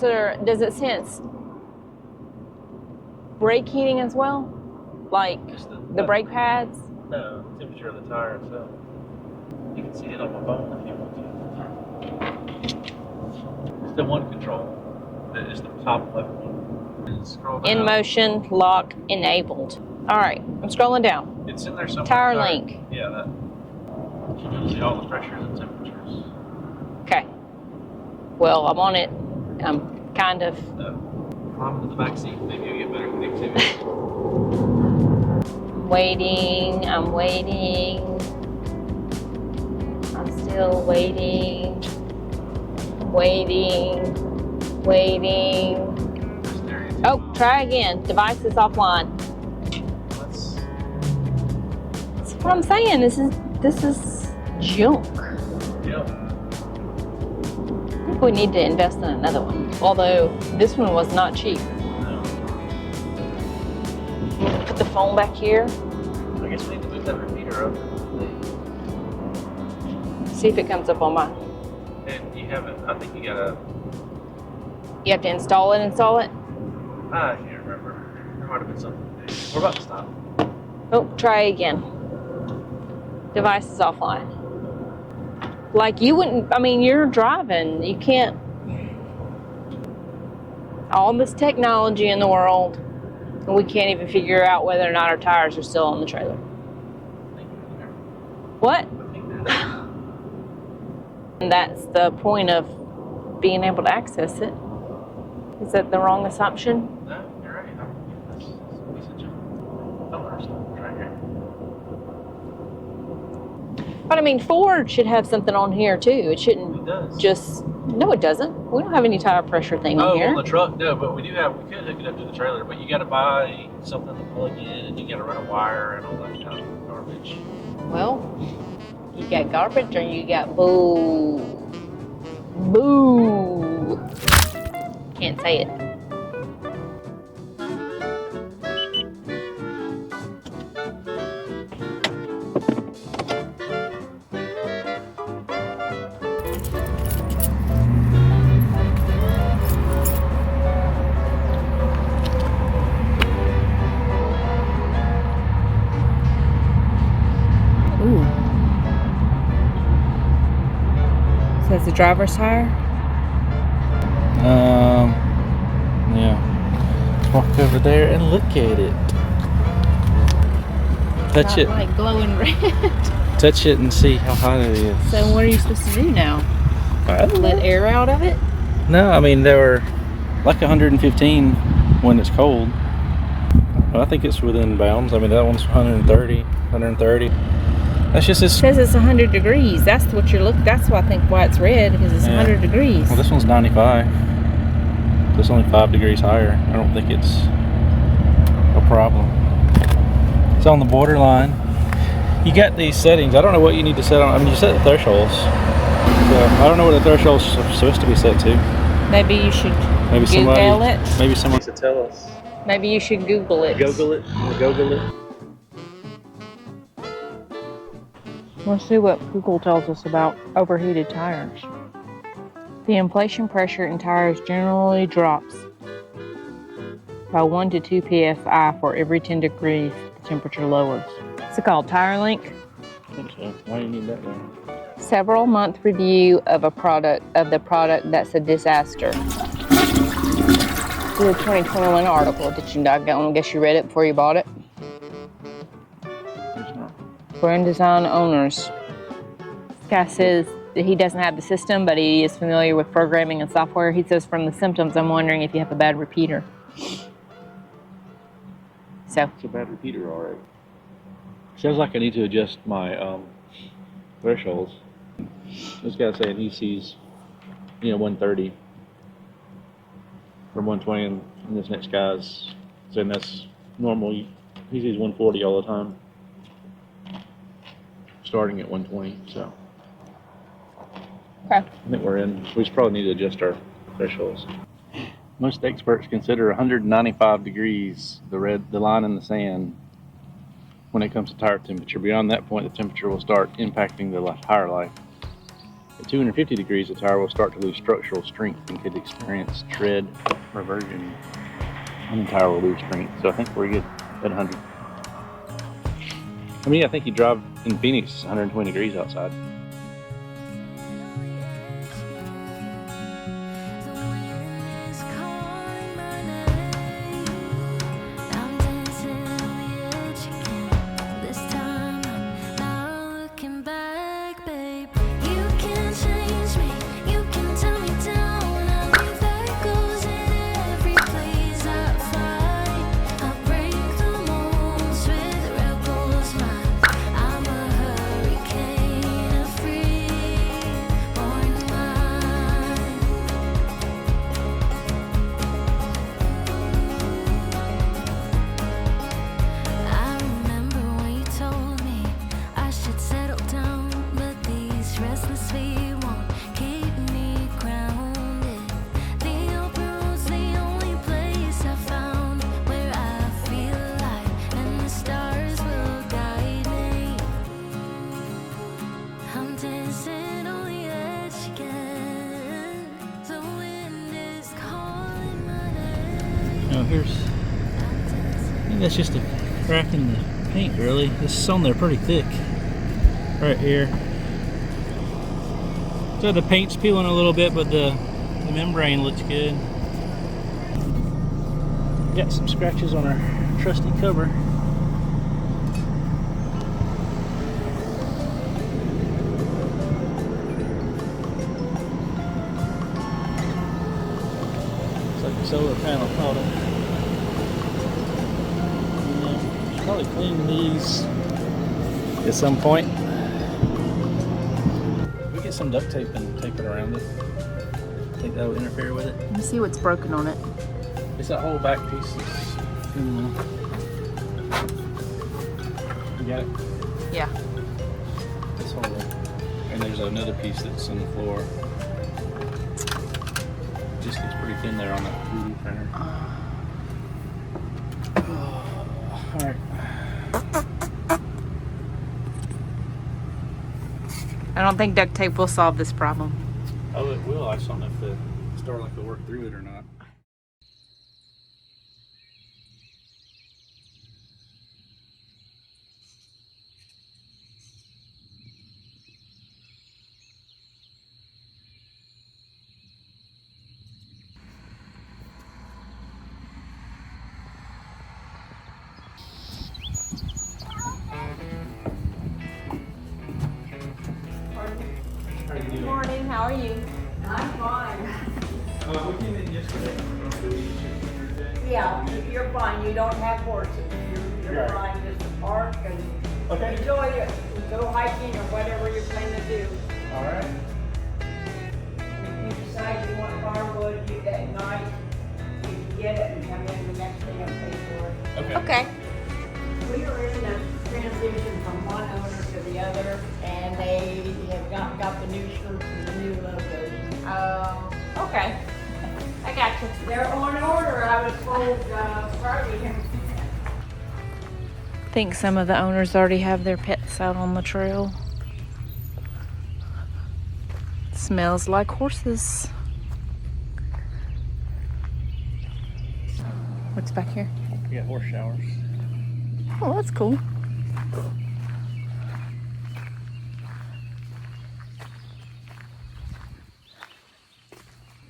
does it sense brake heating as well? Like the brake pads? No, temperature of the tire itself. You can see it on my phone if you want to. It's the one control. It's the top left one. In motion, lock enabled. All right, I'm scrolling down. It's in there somewhere. Tire link. Yeah, that. You can see all the pressures and temperatures. Okay. Well, I'm on it. I'm kind of. Climb into the back seat. Maybe you'll get better connectivity. Waiting. I'm waiting. I'm still waiting. Waiting. Waiting. Oh, try again. Device is offline. That's what I'm saying. This is junk. Yep. I think we need to invest in another one. Although this one was not cheap. No. Put the phone back here. I guess we need to move that repeater over. See if it comes up on mine. And you haven't. I think you gotta. You have to install it. Install it. I can't remember. There might have been something. We're about to stop. Oh, try again. Device is offline. Like you wouldn't, I mean, you're driving. You can't. All this technology in the world, and we can't even figure out whether or not our tires are still on the trailer. What? And that's the point of being able to access it. Is that the wrong assumption? No, you're right. That's a piece of junk. Don't understand. Right here. But I mean, Ford should have something on here too. It shouldn't It does. just. No, it doesn't. We don't have any tire pressure thing on here. On the truck, no, but we do have. We could hook it up to the trailer, but you got to buy something to plug in, and you got to run a wire and all that kind of garbage. Well, you got garbage or you got boo. Boo. Can't say it. Ooh. So that's the driver's tire? Yeah. Let's walk over there and look at it. Touch it. Like glowing red. Touch it and see how hot it is. So what are you supposed to do now? I don't Let know. air out of it? No, I mean they were like 115 when it's cold. Well, I think it's within bounds. I mean that one's 130. That's just this. It says it's 100 degrees. That's what you're looking. That's why I think why it's red, because it's 100 degrees. Well, this one's 95. So it's only 5 degrees higher. I don't think it's a problem. It's on the borderline. You got these settings. I don't know what you need to set on. I mean, you set the thresholds. So I don't know what the thresholds are supposed to be set to. Maybe you should Maybe Google it. Maybe somebody should tell us. Maybe you should Google it. Google it. Google it. Let's see what Google tells us about overheated tires. The inflation pressure in tires generally drops by 1 to 2 psi for every 10 degrees the temperature lowers. What's it called? Tire Link? I think so. Why do you need that one? Several month review of the product that's a disaster. This is a 2021 article. Did you not get one? I guess you read it before you bought it. Brand design owners. This guy says that he doesn't have the system, but he is familiar with programming and software. He says, from the symptoms, I'm wondering if you have a bad repeater. So. It's a bad repeater, all right. Sounds like I need to adjust my thresholds. This guy's saying he sees, 130 from 120, and this next guy's saying that's normal. He sees 140 all the time, starting at 120. So okay. I think we probably need to adjust our thresholds. Most experts consider 195 degrees the line in the sand when it comes to tire temperature. Beyond that point, the temperature will start impacting the tire life. At 250 degrees, the tire will start to lose structural strength and could experience tread reversion. And the tire will lose strength. So I think we're good at 100. I mean, I think you drive in Phoenix 120 degrees outside. Now here's, I think that's just a crack in the paint really. This is on there pretty thick. Right here. So the paint's peeling a little bit, but the membrane looks good. Got some scratches on our trusty cover. Looks like the solar panel caught it. Should probably clean these at some point. We get some duct tape and tape it around it. Think that would interfere with it? Let me see what's broken on it. It's that whole back piece. You got it? Yeah. This whole, and there's another piece that's on the floor. Just looks pretty thin there on that 3D printer. All right. I don't think duct tape will solve this problem. Oh, it will. I just don't know if the Starlink will work through it or not. Good morning, how are you? I'm fine. We came in yesterday. Yeah, you're fine, you don't have horses. You're Right. fine, just park and Okay. enjoy it. Go hiking or whatever you plan to do. All right. If you decide you want firewood, you at night, you can get it and come in the next day and pay for it. Okay. Okay. We are in a transition from one owner to the other, and they have got the new shirts and the new logos. Okay. I got you. They're on order, I was told Friday. I think some of the owners already have their pets out on the trail. Smells like horses. What's back here? We got horse showers. Oh, that's cool.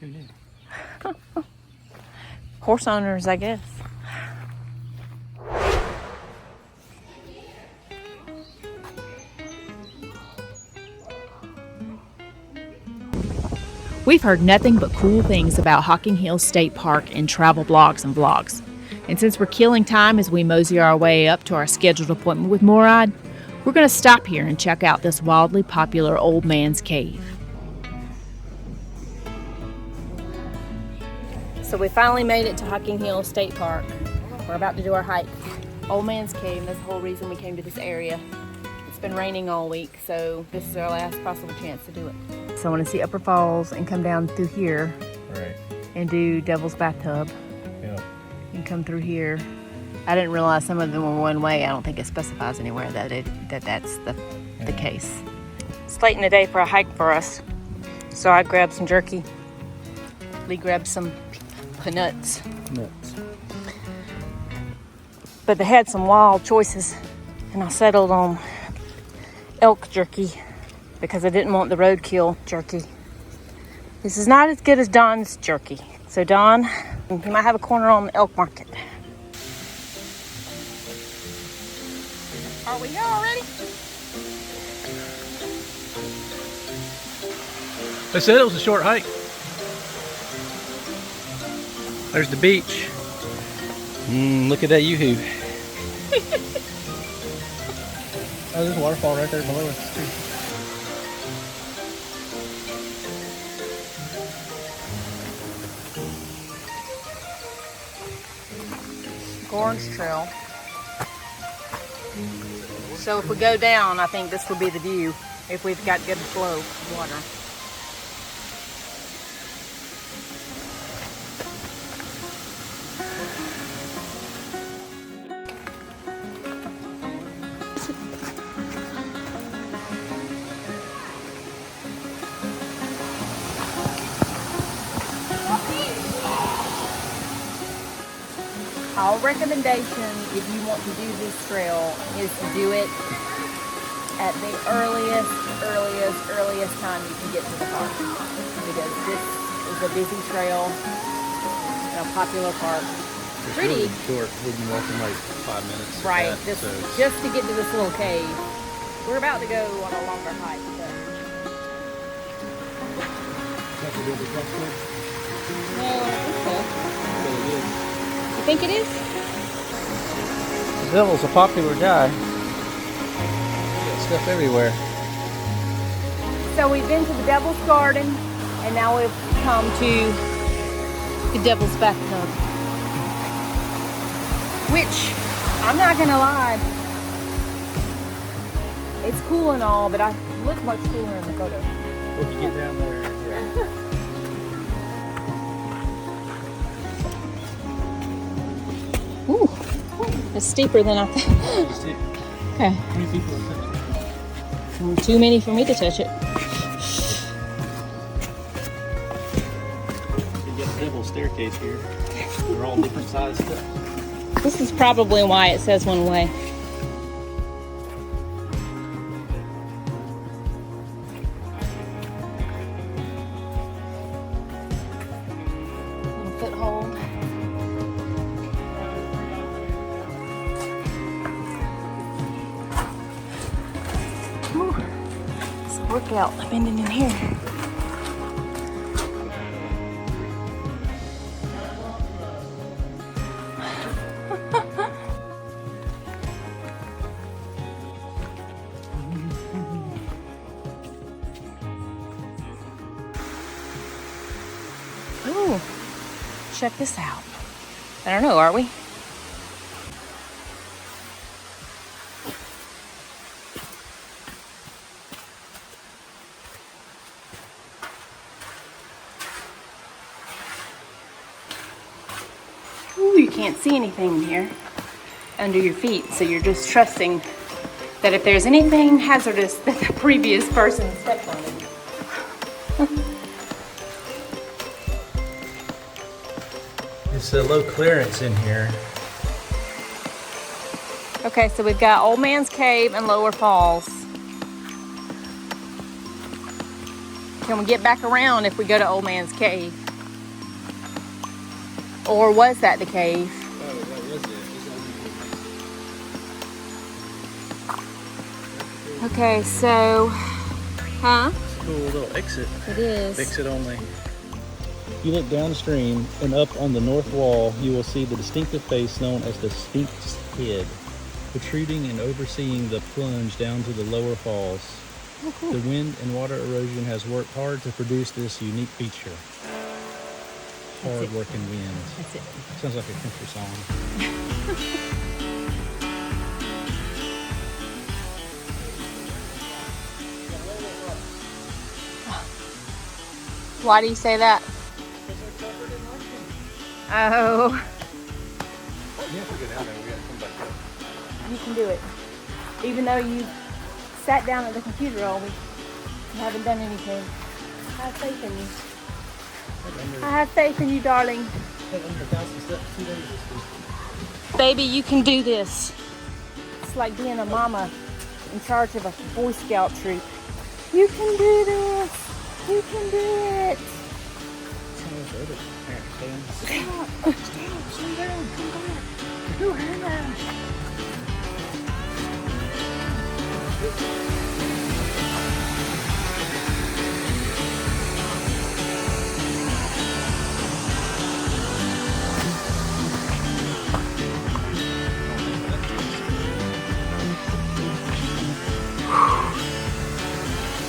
Who knew? Horse owners, I guess. We've heard nothing but cool things about Hocking Hills State Park in travel blogs and vlogs. And since we're killing time as we mosey our way up to our scheduled appointment with Morad, we're going to stop here and check out this wildly popular old man's cave. So we finally made it to Hocking Hills State Park. We're about to do our hike. Old Man's Cave, that's the whole reason we came to this area. It's been raining all week, so this is our last possible chance to do it. So I want to see Upper Falls and come down through here Right. and do Devil's Bathtub Yeah. and come through here. I didn't realize some of them were one way. I don't think it specifies anywhere that that's the case. It's late in the day for a hike for us. So I grabbed some jerky. Lee grabbed some peanuts. Nuts. But they had some wild choices, and I settled on elk jerky because I didn't want the roadkill jerky. This is not as good as Don's jerky. So Don, you might have a corner on the elk market. Are we here already? They said it was a short hike. There's the beach. Look at that yoo-hoo. Oh, there's a waterfall right there below us too. Gorge Trail. So if we go down, I think this will be the view if we've got good flow of water. Our recommendation, if you want to do this trail, is to do it at the earliest time you can get to the park. Because this is a busy trail in a popular park. It's Pretty. really short. We've been walking like 5 minutes. at Right, that, so just to get to this little cave. We're about to go on a longer hike, but you think it is? The Devil's a popular guy. He got stuff everywhere. So we've been to the Devil's Garden, and now we've come to the Devil's Bathtub. Which, I'm not gonna lie, it's cool and all, but I look much cooler in the photo. When you get down there, yeah. Ooh, it's steeper than I thought. Okay. How many people are touching? Too many for me to touch it. You got the Devil's staircase here. They're all different sized steps. This is probably why it says one way. Little foothold. Whew. It's a workout bending in here. Ooh, check this out. I don't know, are we? Ooh, you can't see anything in here under your feet, so you're just trusting that if there's anything hazardous that the previous person stepped on it. It's a low clearance in here. Okay, so we've got Old Man's Cave and Lower Falls. Can we get back around if we go to Old Man's Cave? Or was that the cave? Oh, that was it. Okay, so, huh? It's a cool little exit. It is. Exit only. If you look downstream and up on the north wall, you will see the distinctive face known as the Sphinx Head, protruding and overseeing the plunge down to the lower falls. Oh, cool. The wind and water erosion has worked hard to produce this unique feature. Hard working wind. That's it. Sounds like a country song. Why do you say that? Oh, You have to go down there. We gotta come back up. you can do it. Even though you sat down at the computer all week, you haven't done anything. I have faith in you. I have faith in you, darling. Baby, you can do this. It's like being a mama in charge of a Boy Scout troop. You can do this. You can do it. Stop. Slow down. Come back. Go ahead.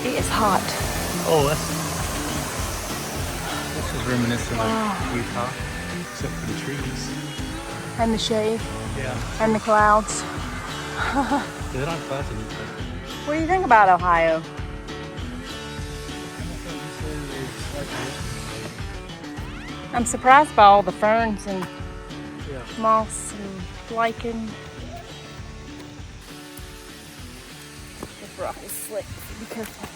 It is hot. Oh, this is reminiscent of Utah, except for the trees. And the shade. Yeah. And the clouds. They don't have clouds in Utah. What do you think about Ohio? I'm surprised by all the ferns and moss and lichen. This rock is slick. Be careful.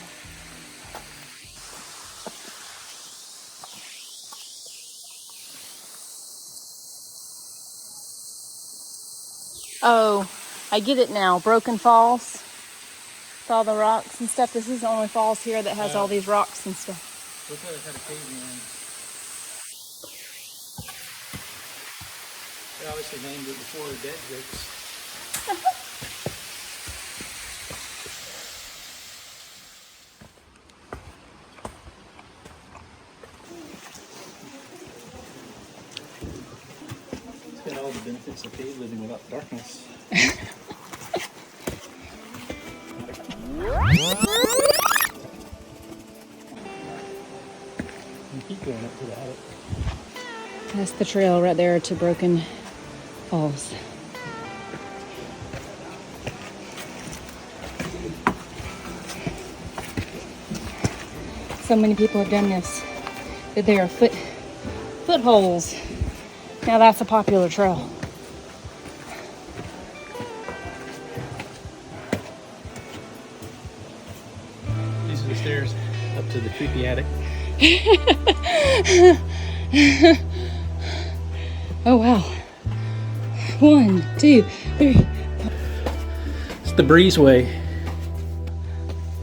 Oh, I get it now. Broken Falls. With all the rocks and stuff. This is the only falls here that has all these rocks and stuff. Looks like it had a cave in. They obviously named it before the dead jokes. It's got all the benefits of cave living without darkness. You keep going up without it. That's the trail right there to Broken Falls. So many people have done this that there are footholds. Now that's a popular trail. These are the stairs up to the creepy attic. Oh wow. 1, 2, 3. It's the breezeway.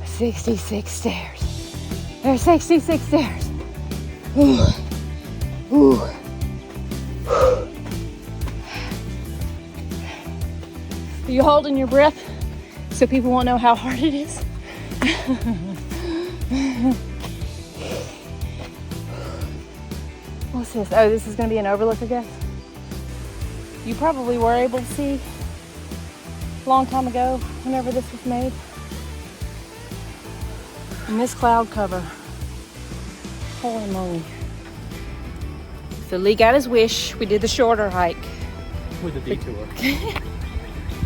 66 stairs. There's 66 stairs. Ooh. Ooh. Are you holding your breath so people won't know how hard it is? What's this? Oh, this is going to be an overlook, I guess. You probably were able to see a long time ago, whenever this was made. And this cloud cover. Holy moly. So Lee got his wish. We did the shorter hike. With a detour.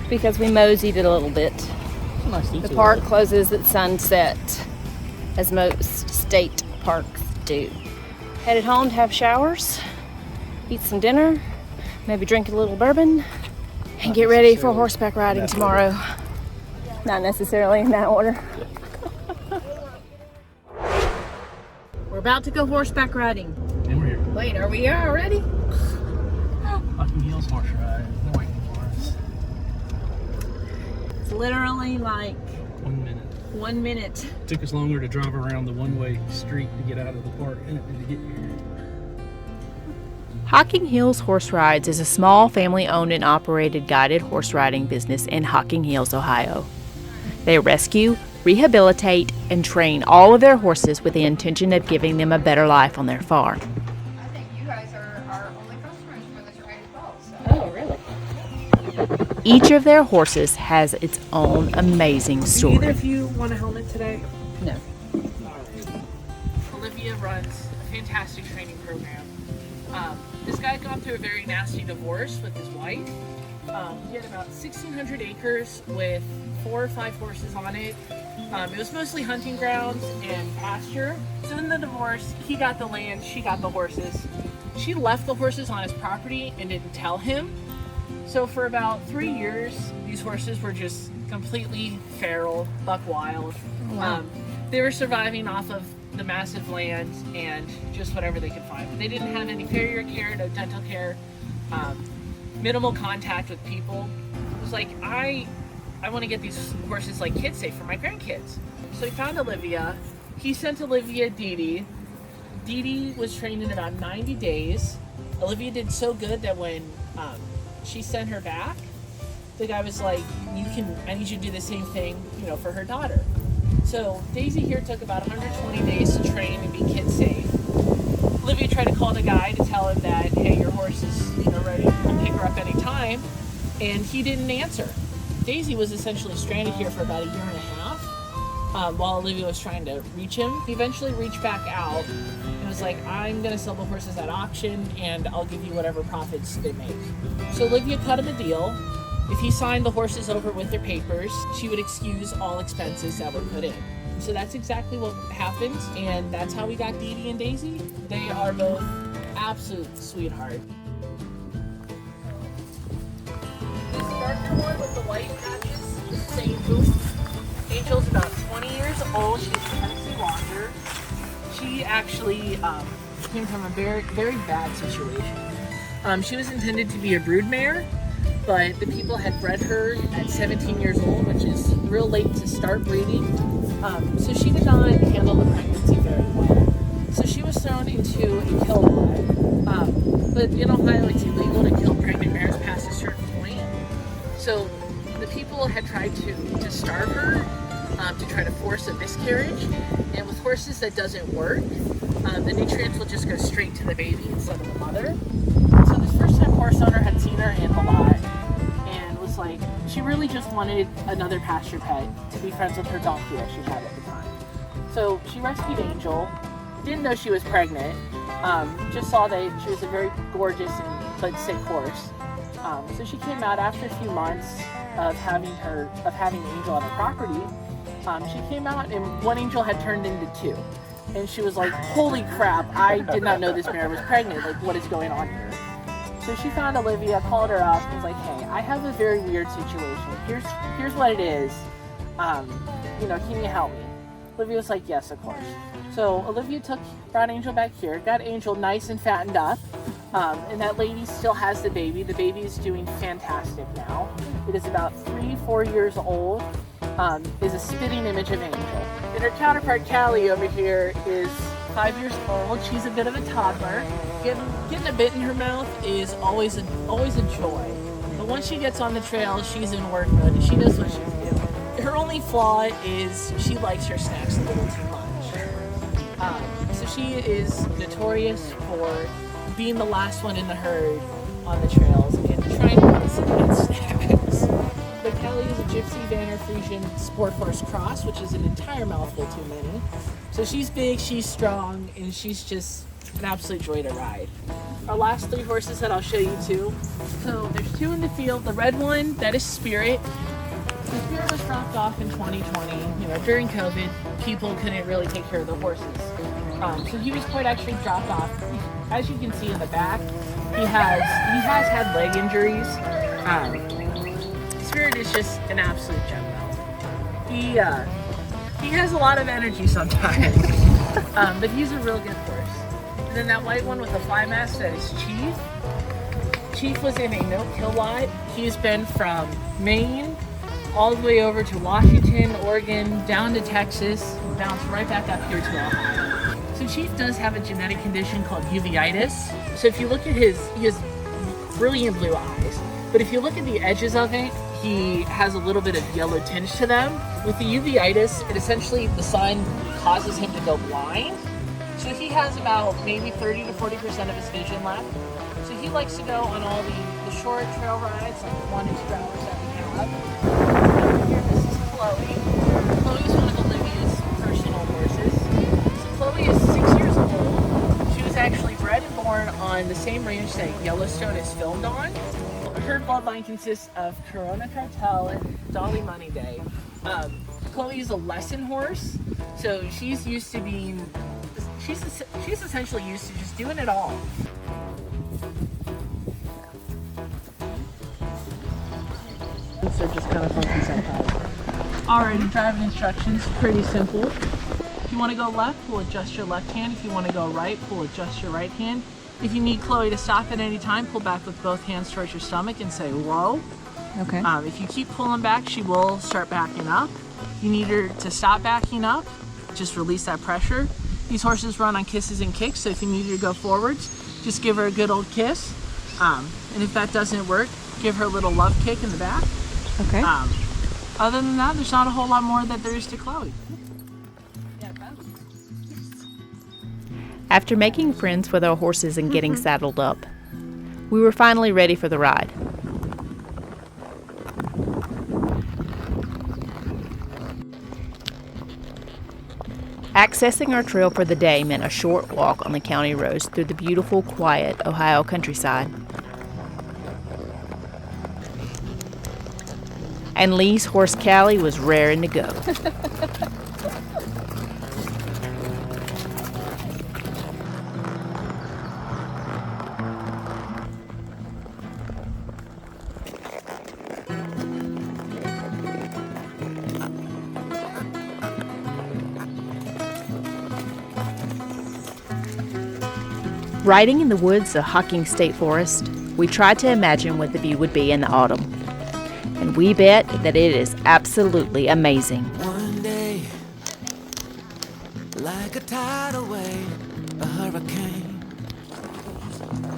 Because we moseyed it a little bit. Nice detour. The park closes at sunset, as most state parks do. Headed home to have showers, eat some dinner, maybe drink a little bourbon, and get ready for horseback riding tomorrow. Not necessarily in that order. We're about to go horseback riding. And we're here. Wait, are we here already? Hocking Hills Horse Rides. They're waiting for us. It's literally like 1 minute. 1 minute. Took us longer to drive around the one-way street to get out of the park than it did to get here. Hocking Hills Horse Rides is a small family-owned and operated guided horse riding business in Hocking Hills, Ohio. They rescue, rehabilitate, and train all of their horses with the intention of giving them a better life on their farm. I think you guys are our only customers for this ride as well. So. Oh, really? Each of their horses has its own amazing Do story. either of you want a helmet today? No. Olivia runs a fantastic training program. This guy had gone through a very nasty divorce with his wife. He had about 1,600 acres with 4 or 5 horses on it. It was mostly hunting grounds and pasture. So in the divorce, he got the land, she got the horses. She left the horses on his property and didn't tell him. So for about 3 years, these horses were just completely feral, buck wild. Wow. They were surviving off of the massive land and just whatever they could find. But they didn't have any farrier care, no dental care, minimal contact with people. It was like, I want to get these horses like kid safe for my grandkids. So he found Olivia. He sent Olivia Dee Dee. Dee Dee was trained in about 90 days. Olivia did so good that when she sent her back, the guy was like, I need you to do the same thing, for her daughter. So Daisy here took about 120 days to train and be kid safe. Olivia tried to call the guy to tell him that, hey, your horse is, ready to come pick her up anytime, and he didn't answer. Daisy was essentially stranded here for about a year and a half while Olivia was trying to reach him. He eventually reached back out and was like, I'm going to sell the horses at auction and I'll give you whatever profits they make. So Olivia cut him a deal. If he signed the horses over with their papers, she would excuse all expenses that were put in. So that's exactly what happened, and that's how we got Dee Dee and Daisy. They are both absolute sweethearts. This darker one with the white patches, this is Angel. Angel's about 20 years old. She's a Tennessee Walker. She actually came from a very, very bad situation. She was intended to be a broodmare, but the people had bred her at 17 years old, which is real late to start breeding. So she did not handle the pregnancy very well. So she was thrown into a kill lot. But in Ohio, it's illegal to kill pregnant mares past a certain point. So the people had tried to starve her, to try to force a miscarriage. And with horses, that doesn't work. The nutrients will just go straight to the baby instead of the mother. So this first-time horse owner had seen her in the lot and was like, she really just wanted another pasture pet to be friends with her donkey that she had at the time. So she rescued Angel, didn't know she was pregnant, just saw that she was a very gorgeous but sick horse. So she came out after a few months of having Angel on the property. She came out and one Angel had turned into two. And she was like, holy crap, I did not know this mare was pregnant. Like, what is going on here? So she found Olivia, called her up, and was like, hey, I have a very weird situation. Here's what it is. Can you help me? Olivia was like, yes, of course. So Olivia brought Angel back here, got Angel nice and fattened up. And that lady still has the baby. The baby is doing fantastic now. It is about 3-4 years old. Is a spitting image of Angel. And her counterpart, Callie, over here is 5 years old. She's a bit of a toddler. Getting a bit in her mouth is always a joy. But once she gets on the trail, she's in work mode and she knows what she's doing. Her only flaw is she likes her snacks a little too much. So she is notorious for being the last one in the herd on the trails and trying to get some snacks. But Kelly is a Gypsy Vanner Frisian Sport Horse Cross, which is an entire mouthful too many. So she's big, she's strong, and she's just an absolute joy to ride. Our last 3 horses that I'll show you too. So there's 2 in the field. The red one, that is Spirit. The Spirit was dropped off in 2020. During COVID, people couldn't really take care of the horses. So he was quite actually dropped off. As you can see in the back, he has had leg injuries. Spirit is just an absolute gem though. He has a lot of energy sometimes, but he's a real good horse. And then that white one with the fly mask, that is Chief. Chief was in a no-kill lot. He's been from Maine all the way over to Washington, Oregon, down to Texas, and bounced right back up here to Ohio. So Chief does have a genetic condition called uveitis. So if you look at he has brilliant blue eyes, but if you look at the edges of it, he has a little bit of yellow tinge to them. With the uveitis, it essentially, the sun causes him to go blind. So he has about maybe 30 to 40% of his vision left. So he likes to go on all the short trail rides, like the 1 to 2 hours that we have. Over here, this is Chloe. Chloe's one of Olivia's personal horses. So Chloe is 6 years old. She was actually bred and born on the same ranch that Yellowstone is filmed on. Her bloodline consists of Corona Cartel and Dolly Money Day. Chloe is a lesson horse, so she's used to being, she's essentially used to just doing it all. They're just kind of funky sometimes. Alrighty, driving instructions, pretty simple. If you want to go left, we'll adjust your left hand. If you want to go right, we'll adjust your right hand. If you need Chloe to stop at any time, pull back with both hands towards your stomach and say, whoa. Okay. If you keep pulling back, she will start backing up. You need her to stop backing up, just release that pressure. These horses run on kisses and kicks, so if you need her to go forwards, just give her a good old kiss. And if that doesn't work, give her a little love kick in the back. Okay. Other than that, there's not a whole lot more that there is to Chloe. After making friends with our horses and getting saddled up, we were finally ready for the ride. Accessing our trail for the day meant a short walk on the county roads through the beautiful, quiet Ohio countryside. And Lee's horse Callie was raring to go. Riding in the woods of Hocking State Forest, we tried to imagine what the view would be in the autumn. And we bet that it is absolutely amazing. One day, like a tidal wave, a hurricane,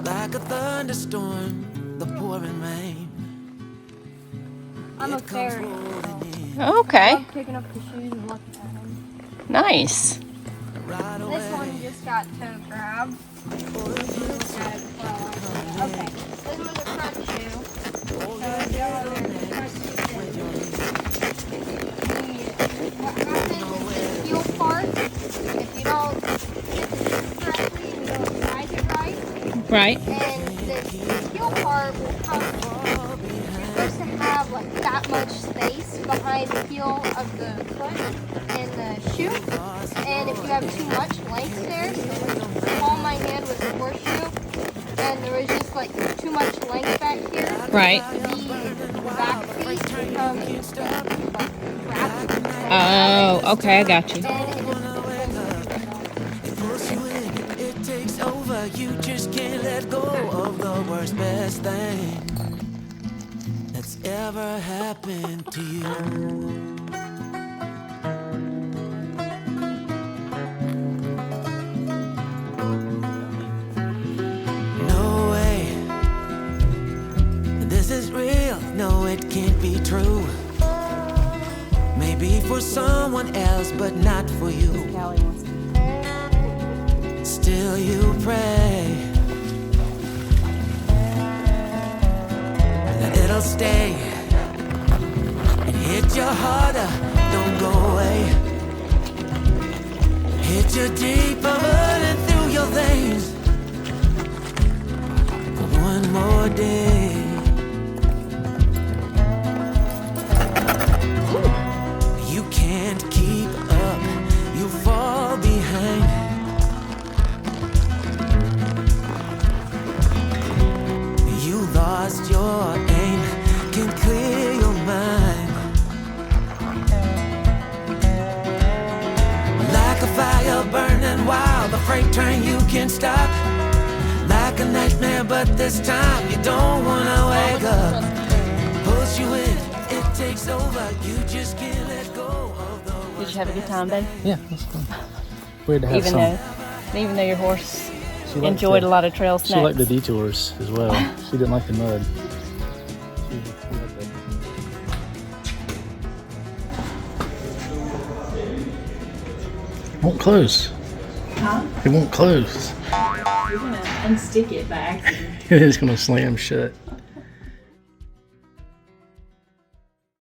like a thunderstorm, the pouring rain. I'm a It comes fairy. rolling in Okay. I'm picking up the shoes and looking at them. Nice. right This away. one just got toe grabbed. Okay, this was a front shoe. So the other front shoe. What happens is the heel part, if you don't get the shoe correctly and you don't size it right, Right. and the heel part will come. You're supposed to have like that much space behind the heel of the foot in the shoe, and if you have too much length there, so all my hand was a horseshoe, and there was just like too much length back here. Right. The back piece becomes like wrapped. Oh, okay, I got you. And it just It pulls you in, it takes over. You just can't let go of the worst, best thing that's ever happened to you. No way, this is real. No, it can't be true. Maybe for someone else, but not for you. Still you pray that it'll stay and hit you harder, don't go away. Hit you deeper, running through your veins for one more day. You can't keep up, you fall behind. You lost your aim, can clear your mind. Like a fire burning wild, the freight train you can't stop. Like a nightmare, but this time you don't wanna wake up. Pulls you in, it takes over, you just can't let go of the worst. Did you have a good time, babe? Yeah, that's fun. Weird to have Even though your horse she liked enjoyed a lot of trail She liked the snacks. detours as well. She didn't like the mud. It won't close. Huh? It won't close. You're gonna unstick it by accident. It is gonna slam shut.